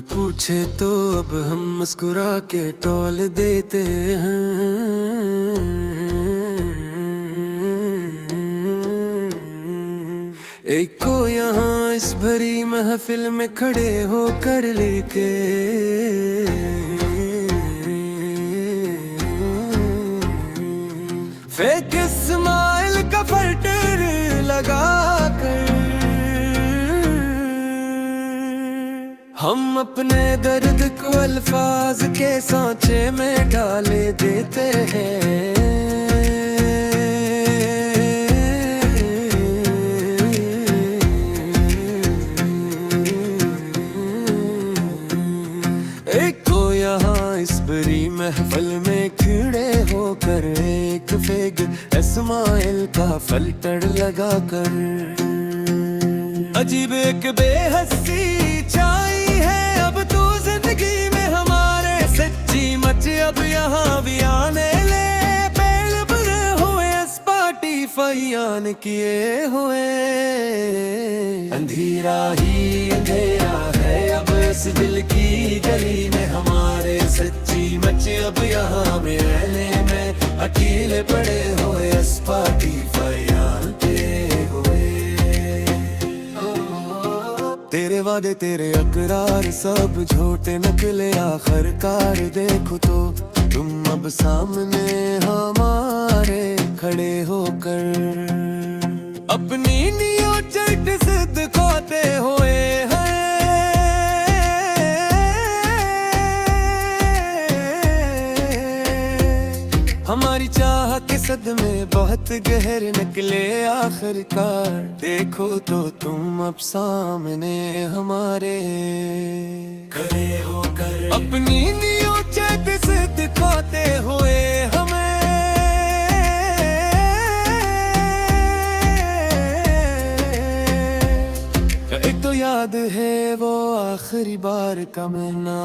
पूछे तो अब हम मुस्कुरा के टोल देते हैं। एक को यहाँ इस भरी महफिल में खड़े होकर लेके फेक स्माइल का फिल्टर लगा कर हम अपने दर्द को अल्फाज के सांचे में डाले देते हैं। एक को यहाँ इस बड़ी महफिल में खड़े होकर एक फेक स्माइल का फिल्टर लगा कर अजीब एक बेहसी छाई है अब तो जिंदगी में हमारे। सच्ची मच अब यहाँ भी आने ले पेड़ भरे हुए स्पॉटिफाई ऑन किए हुए। अंधेरा ही अंधेरा है अब इस दिल की गली में हमारे। सच्ची मच अब यहाँ में रहने में अकेले पड़े हुए स्पॉटिफाई ऑन किए हुए। तेरे वादे तेरे अकरार सब झूठे निकले आखिरकार। देखो तो तुम अब सामने हमारे खड़े होकर अपनी नियो चट सिद्ध खोते हुए हैं। हमारी चाह के सदमे बहुत गहरे निकले आखिरकार। देखो तो तुम अब सामने हमारे खड़े होकर अपनी नियोजक से दिखाते हुए हमें। एक तो याद है वो आखिरी बार का महीना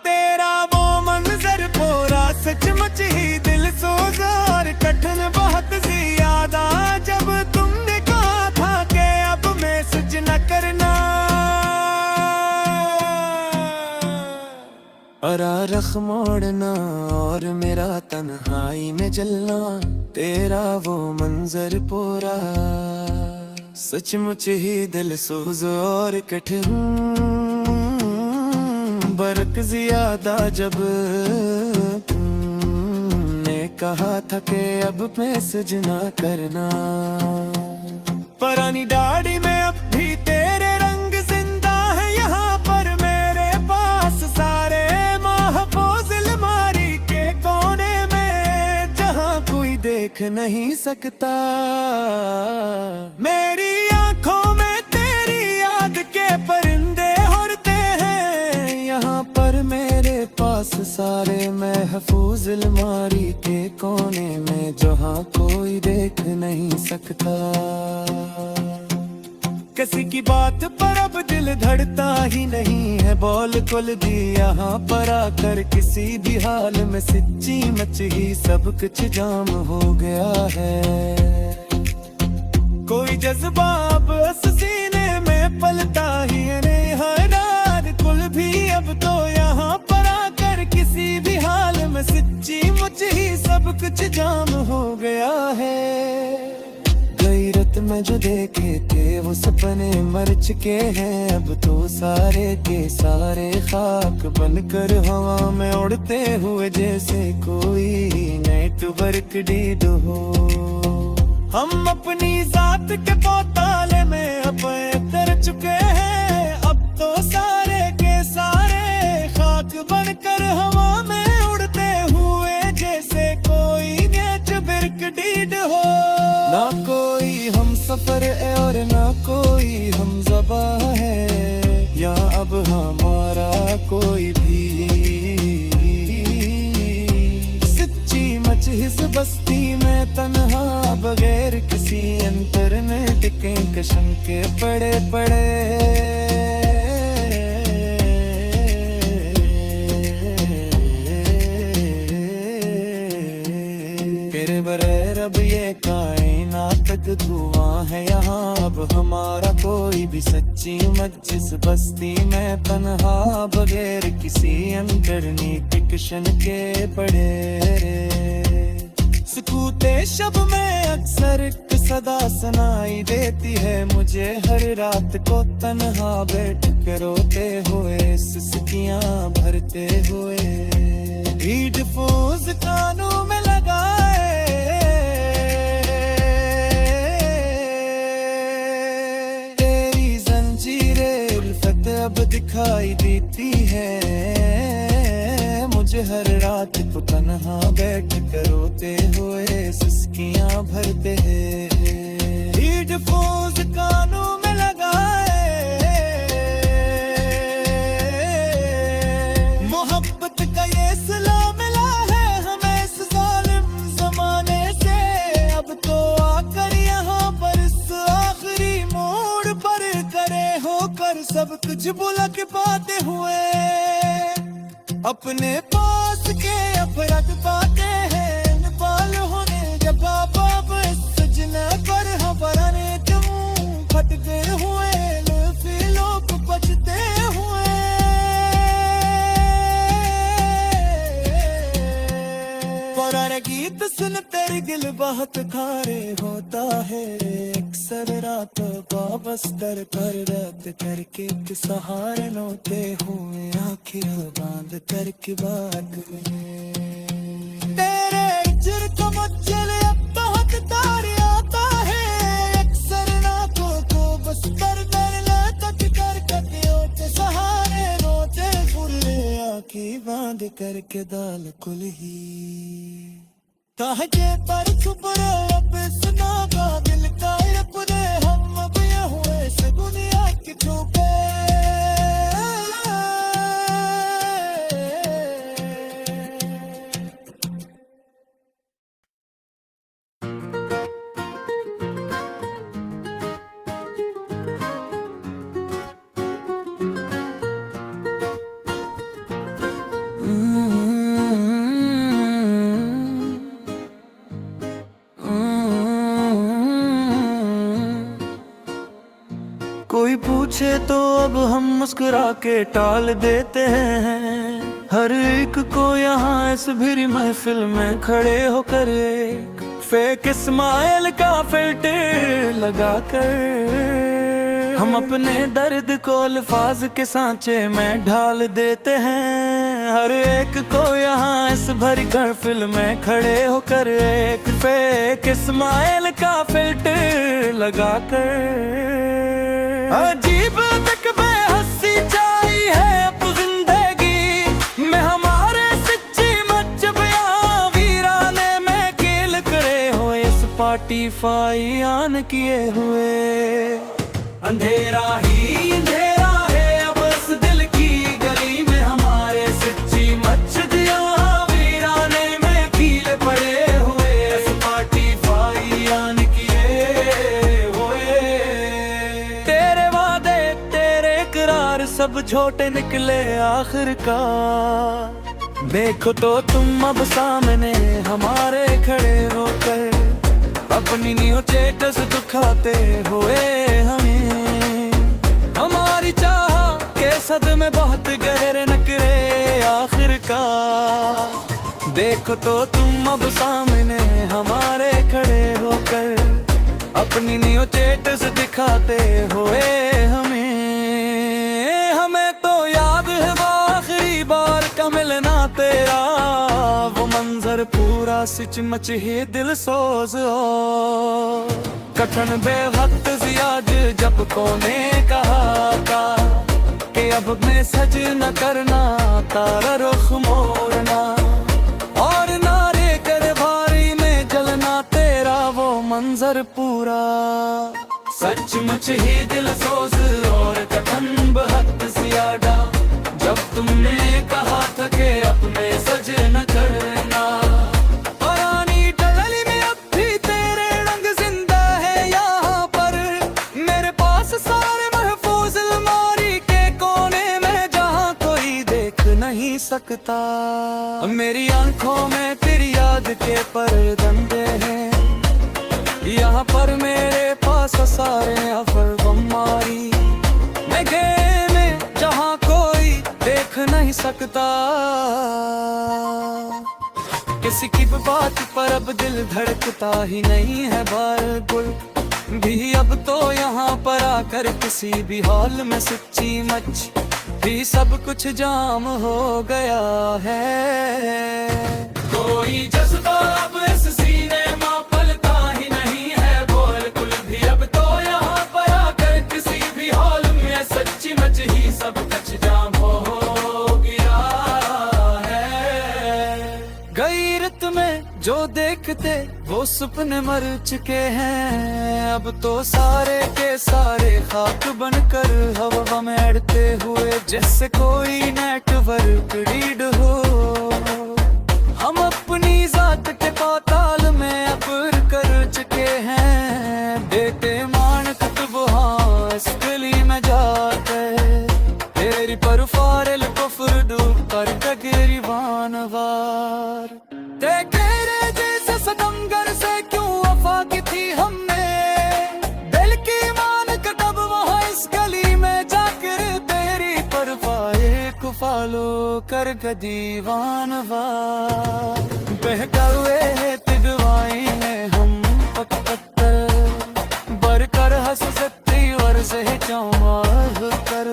तेरा वो मंजर पूरा सचमुच ही दिल सोजार कठिन बहुत ज्यादा। जब तुमने कहा था कि अब मैसेज न करना अरा रख मोड़ना और मेरा तन्हाई में जलना। तेरा वो मंजर पूरा सचमुच ही दिल सोज और कठिन बरक ज्यादा। जब तुमने कहा था कि अब मैसेज ना करना पुरानी दाढ़ी में अब भी तेरे रंग जिंदा है यहाँ पर मेरे पास सारे महफूज अलमारी के कोने में जहाँ कोई देख नहीं सकता। मेरी आंखों में तेरी याद के परिंदे उड़ते हैं यहाँ पर मेरे पास सारे महफूज अलमारी के कोने में जहाँ कोई देख नहीं सकता। किसी की बात पर अब दिल धड़ता ही नहीं है बोल कुल दी यहाँ पर आकर। किसी भी हाल में सच्ची मच ही सब कुछ जाम हो गया है। कोई जज्बा अब इस सीने में पलता ही नहीं है रात कुल भी अब तो यहाँ पर आकर। किसी भी हाल में सच्ची मुझ ही सब कुछ जाम हो गया है। गैरत में जो देखे थे वो सपने मर चुके हैं अब तो सारे के सारे खाक बनकर हवा में उड़ते हुए जैसे कोई नेटवर्क डीड हो। हम अपनी जात के पोताले में अब तर चुके हैं अब तो सारे के सारे खाक बनकर हवा में उड़ते हुए जैसे कोई नेटवर्क डीड हो। ना कोई हम सफर है और ना कोई हम ज़बा है या अब हमारा कोई भी। सच्ची मच इस बस्ती में तन्हा बगैर किसी इंटरनेट के कशम के पड़े पड़े। तेरे बगैर अब ये कायनात तक धुआं है यहाँ अब हमारा कोई भी सच्चा ऊंची जिस बस्ती में तन्हा बगैर किसी इंटरनेटिक्शन के पड़े सुकूते शब में अक्सर एक सदा सुनाई देती है मुझे हर रात को तन्हा बैठ कर रोते हुए सिसकियां भरते हुए हेडफोन्स कानों में लगाए तेरी जंजीरें उल्फत अब दिखाई देती है मुझे हर रात को तन्हा बैठ कर रोते हुए सिसकियां भरते हैं हेडफोन्स कानों में लगाए मोहब्बत का ये सिला मिला है हमें इस जालिम जमाने से अब तो आकर यहाँ पर इस आखिरी मोड़ पर करे होकर सब कुछ भुला के पाते हुए अपने पास के अफरद पाते हैं बाल होने जब बाप सजना पर हमारे तुम फटके हुए लोग बचते हुए पुराने गीत सुन तेरे दिल बहुत खारे होता है अक्सर रात वाबस्तर पर रात करके सहारे नोते हुए आखिर बांध करके बात तेरे इजर को मुझे बहुत तार आता है अक्सर रातों को बस दर तक करके होते सहारे रोते फुले आखिर बांध करके दाल कुल ही ताजे पर छुप रहे अब सुना का दिल का पुरे हम अब ये हुए से दुनिया के छुपे कोई पूछे तो अब हम मुस्कुरा के टाल देते हैं हर एक को यहाँ इस भरी महफिल में खड़े होकर एक फेक स्माइल का फिल्टर लगा कर हम अपने दर्द को अल्फाज के सांचे में ढाल देते हैं हर एक को यहाँ इस भरी महफिल में खड़े होकर एक फेक स्माइल का फिल्टर लगा कर अजीब तक बेहसी चाहिए है अब जिंदगी में हमारे सच्ची मच बयां वीराने में खेल करे हो इस पार्टीफाई आन किए हुए अंधेरा ही अंधेरा है अब इस दिल की गली में हमारे सच्ची मच बयां वीराने में खेल पड़े हुए इस पार्टीफाई आन सब छोटे निकले आखिरकार देखो तो तुम अब सामने हमारे खड़े होकर अपनी न्यू स्टेटस दिखाते हुए हमें हमारी चाह के सदमे बहुत गहरे नकरे आखिरकार देखो तो तुम अब सामने हमारे खड़े होकर अपनी न्यू स्टेटस दिखाते हुए हमें तो याद है वो आखिरी बार का मिलना तेरा वो मंजर पूरा सचमुच ही दिल सोज हो कठिन बेवक्त जियाद जब कोने कहा था कि अब मैं सज न करना तारा रुख मोड़ना और नारे कर भारी में जलना तेरा वो मंजर पूरा सचमुच ही दिल सोज और कठिन बेवक्त जियादा जब तुमने कहा था कि अपने सज न करना पुरानी टहली में अब भी तेरे रंग जिंदा है यहाँ पर मेरे पास सारे महफूज अलमारी के कोने में जहाँ कोई देख नहीं सकता मेरी आंखों में तेरी याद के पर्दे हैं यहाँ पर मेरे पास सारे अफर बमारी में जहाँ कोई देख नहीं सकता, किसी की भी बात पर अब दिल धड़कता ही नहीं है बिल्कुल भी। अब तो यहाँ पर आकर किसी भी हाल में सच्ची मच भी सब कुछ जाम हो गया है। कोई जज्बा अब इस सीने में पलता ही नहीं है बिल्कुल भी। अब तो यहाँ पर आकर किसी भी हाल में सच्ची मच ही सब कुछ जाम हो गया है। गैरत में जो देखते वो सपने मर चुके हैं, अब तो सारे के सारे खाक बनकर हवा में अड़ते हुए जैसे कोई नेटवर्क रीड हो। हम अपनी जात के पाताल में अपर कर चुके हैं, बेटे मान कुतुब हाँ इस गली में जाते तेरी पर फारल कुफर डूब कर गगरी वानवार। तेरे जैसे सतमगर से क्यों वफा की थी हमने, दिल की मान कटब वहाँ इस गली में जाकर तेरी परवाए को फॉलो कर दीवान वार। बहका हुए तिगवाई में हम पत्थर बर कर हंस सकती और से चौमाह कर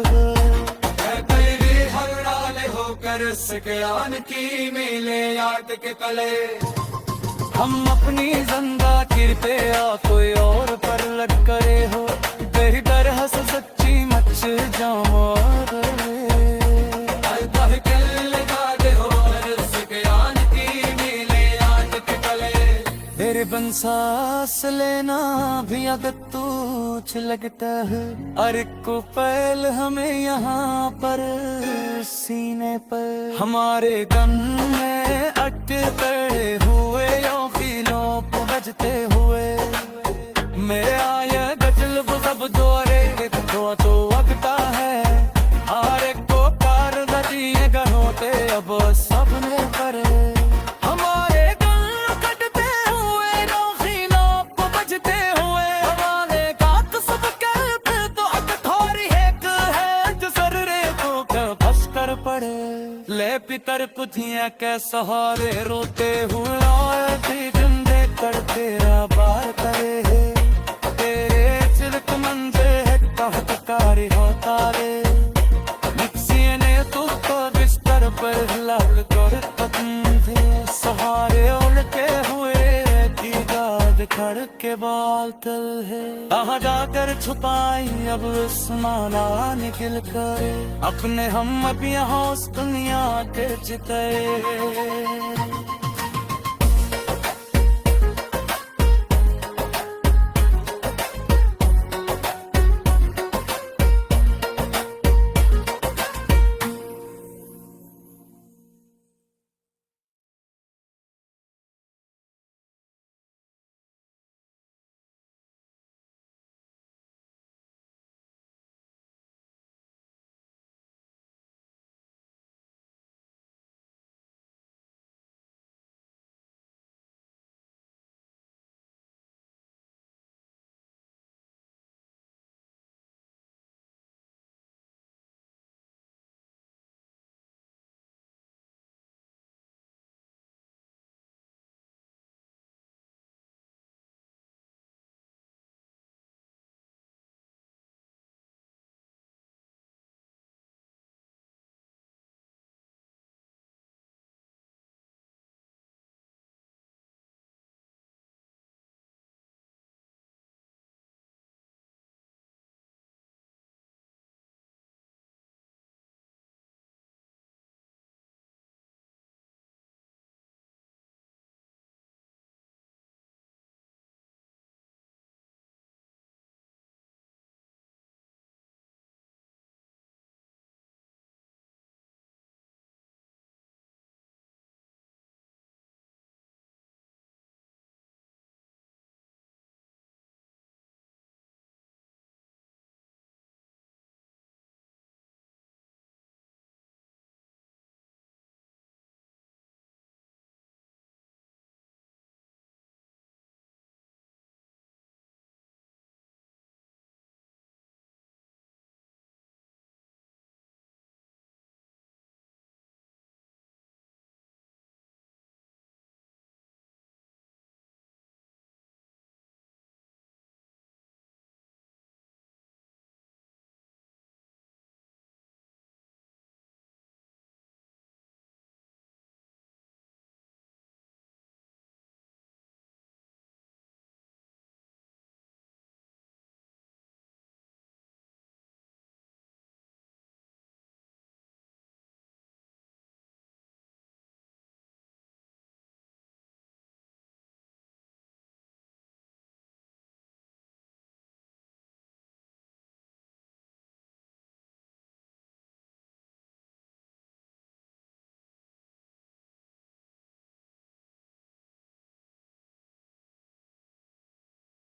होकर सकयान की मिले याद के तले। हम अपनी जिंदा किरते आ कोई और पर लग करे हो, बेहतर हंस सच्ची मच जाओ तेरे बन सांस लेना भी अगर तुझ लगता है। अरे को पहल हमें यहाँ पर सीने पर हमारे गम में अटके हुए यो फीलों को बजते हुए मेरे आया गजल सब दोरे तो वगता है। हर को कार दिए होते अब सबने करे हमारे गम कटते हुए रोखिलों को बजते हुए हमारे काक सब कहते तो अकठोरी एक है जो सर रे को फंस कर पड़े। ले पितर पुथिया के सहारे रोते हुए आए थे जिंदे कर तेरा बार करे तेरे चिलक मंजे है कहतकारी होता रे। मिक्सी ने तू तो बिस्तर पर लग कर पतंगे सहारे उड़के हुए की गाद खड़ के बाल तल है। कहाँ जाकर छुपाई अब उस्माना निकल कर अपने हम अब यहाँ उस दुनिया के चिते।